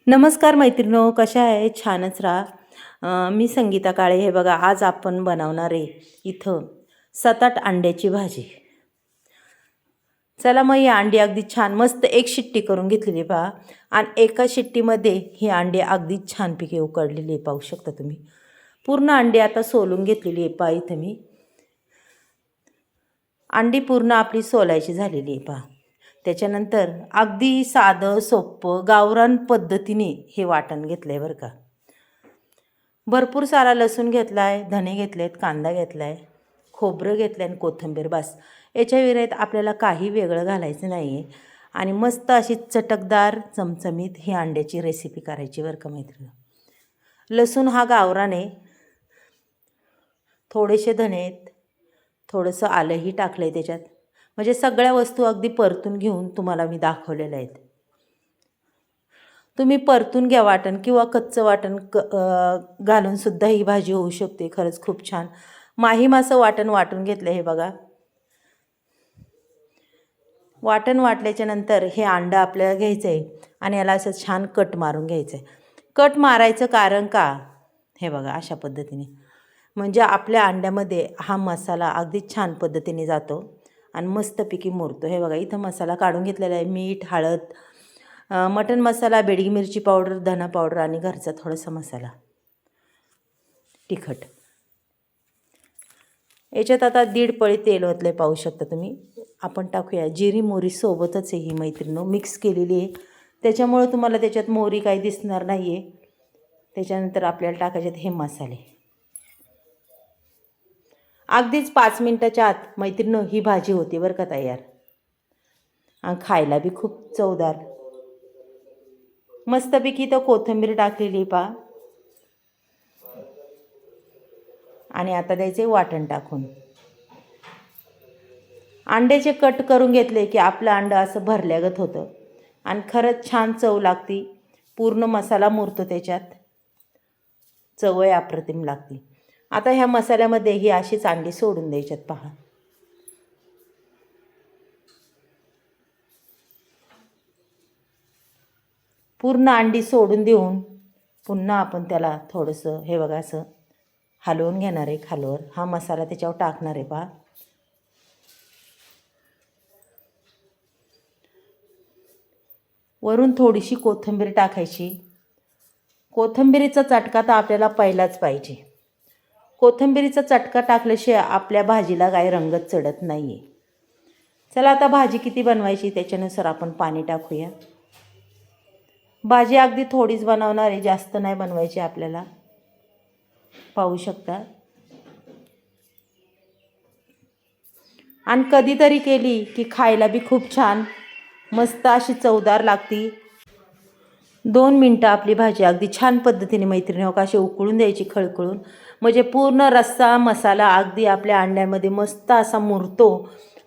नमस्कार मैत्रिणो, कशा आहे? छानच राहा. मी संगीता काळे. हे बघा, आज आपण बनवणार आहे इथं 7-8 अंड्याची भाजी. चला मग ही अंडी अगदी छान मस्त एक शिट्टी करून घेतलेली पहा. आणि एका शिट्टीमध्ये ही अंडी अगदी छानपैकी उकडलेली आहे, पाहू शकता तुम्ही. पूर्ण अंडी आता सोलून घेतलेली आहे पहा. इथं मी अंडी पूर्ण आपली सोलायची झालेली आहे पहा. त्याच्यानंतर अगदी साधं सोपं गावरान पद्धतीने हे वाटण घेतलं आहे बरं का. भरपूर सारा लसूण घेतला आहे, धने घेतलेत, कांदा घेतला आहे, खोबरं घेतलं आहे आणि कोथिंबीर. बस, याच्या विरहित आपल्याला काही वेगळं घालायचं नाही आहे. आणि मस्त अशी चटकदार चमचमीत ही अंड्याची रेसिपी करायची बरं का मैत्रिणी. लसूण हा गावरान आहे, थोडेसे धने आहेत, थोडंसं आलंही टाकलं आहे त्याच्यात. म्हणजे सगळ्या वस्तू अगदी परतून घेऊन तुम्हाला मी दाखवलेल्या आहेत. तुम्ही परतून घ्या वाटण किंवा कच्चं वाटण घालूनसुद्धा ही भाजी होऊ शकते. खरंच खूप छान माहीम असं वाटण वाटून घेतलं. हे बघा, वाटण वाटल्याच्या नंतर हे अंडं आपल्याला घ्यायचं आहे आणि याला असं छान कट मारून घ्यायचं आहे. कट मारायचं कारण का, हे बघा अशा पद्धतीने, म्हणजे आपल्या अंड्यामध्ये हा मसाला अगदी छान पद्धतीने जातो आणि मस्तपैकी मुरतो. हे बघा, इथं मसाला काढून घेतलेला आहे. मीठ, हळद, मटण मसाला, बेडगी मिरची पावडर, धना पावडर आणि घरचा थोडासा मसाला, तिखट. याच्यात आता 1.5 पळी तेल ओतले, पाहू शकता तुम्ही. आपण टाकूया जिरी मोहरी सोबतच आहे ही मैत्रिणी, मिक्स केलेली आहे, त्याच्यामुळे तुम्हाला त्याच्यात मोहरी काही दिसणार नाही आहे. त्याच्यानंतर आपल्याला टाकायचे हे मसाले. अगदीच 5 मिनटाच्या आत मैत्रिणी ही भाजी होती बरं का तयार. आणि खायला बी खूप चवदार. मस्तपैकी तर कोथिंबीर टाकलेली पहा. आणि आता द्यायचे वाटण टाकून. अंड्याचे कट करून घेतले की आपलं अंडं असं भरल्यागत होतं आणि खरंच छान चव लागती. पूर्ण मसाला मुरतो त्याच्यात, चवही अप्रतिम लागते. आता ह्या मसाल्यामध्ये ही अशीच अंडी सोडून द्यायच्यात पहा. पूर्ण अंडी सोडून देऊन पुन्हा आपण त्याला थोडंसं हे बघा असं हलवून घेणार आहे खालवर. हा मसाला त्याच्यावर टाकणार आहे पहा. वरून थोडीशी कोथिंबीर टाकायची. कोथिंबीरीचा चटका तर आपल्याला पहिलाच पाहिजे. कोथिंबीरीचा चटका टाकल्याशिवाय आपल्या भाजीला काही रंगत चढत नाही आहे. चला, आता भाजी किती बनवायची त्याच्यानुसार आपण पाणी टाकूया. भाजी अगदी थोडीच बनवणार आहे, जास्त नाही बनवायची आपल्याला, पाहू शकता. आणि कधीतरी केली की खायला बी खूप छान मस्त अशी चवदार लागती. 2 मिनटं आपली भाजी अगदी छान पद्धतीने मैत्रिणी अशी उकळून द्यायची खळखळून. म्हणजे पूर्ण रस्सा मसाला अगदी आपल्या अंड्यामध्ये मस्त असा मुरतो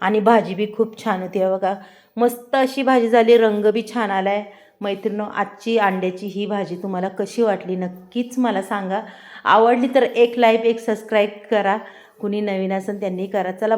आणि भाजी बी खूप छान होती. बघा, मस्त अशी भाजी झाली, रंग बी छान आला आहे. मैत्रिणी, आजची अंड्याची ही भाजी तुम्हाला कशी वाटली नक्कीच मला सांगा. आवडली तर एक लाईक, एक सबस्क्राईब करा. कुणी नवीन असेल त्यांनी करा. चला.